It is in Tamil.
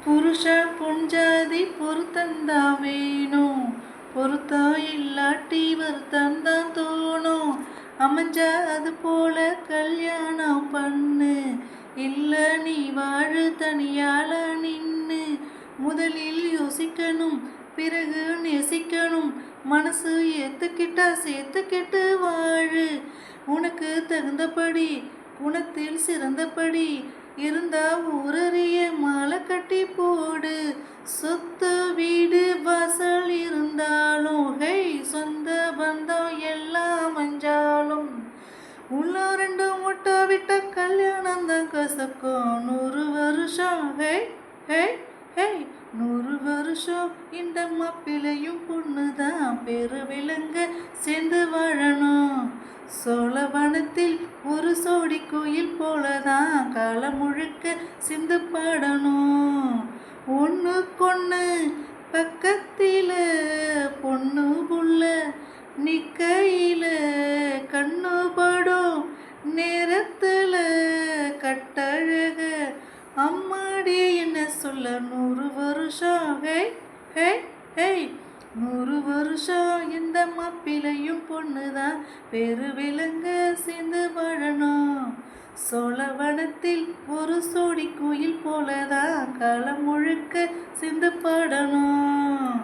புருஷன் பொஞ்சாதி பொருத்தந்தா வேணும், பொருத்தம் இல்லாட்டி வருத்தந்தான் தோணும். அமைஞ்சா அது போல கல்யாணம் பண்ணு, இல்ல நீ வாழு தனியால நின்னு. முதலில் யோசிக்கணும், பிறகு நேசிக்கணும், மனசு ஏத்துக்கிட்டா சேர்த்துக்கிட்டு வாழு. உனக்கு தகுந்தபடி குணத்தில் சிறந்தபடி இருந்தா ஊரறிய மாலை கட்டி போடு. சொத்து வீடு வாசல் இருந்தாலும் ஹே, சொந்த பந்தம் எல்லாம் மஞ்சாலும் உள்ள ரெண்டும் முட்டை விட்ட கல்யாணம் தான் கசக்கும். 100 வருஷம் ஹே ஹே ஹே, 100 வருஷம் இந்த மாப்பிள்ளையும் பொண்ணுதான் பெரு விலங்க சேர்ந்து வாழணும். சோழவனத்தில் ஒரு சோடி கோயில் போலதான் காலம் முழுக்க சிந்து பாடணும். ஒண்ணுக்கொண்ணு பக்கத்தில பொண்ணு புள்ள நிக்கையில கண்ணுபடும் நேரத்துல கட்டழக அம்மாடி என்ன சொல்ல. 100 வருஷம் ஹே ஹே ஹே, 100 வருஷம் இந்த மாப்பிள்ளையும் பொண்ணுதான் பெரு விலங்க சேர்ந்து வாழணும். சோழவனத்தில் ஒரு சோடி கோயில் போலதான் காலம் முழுக்க சிந்து பாடணும்.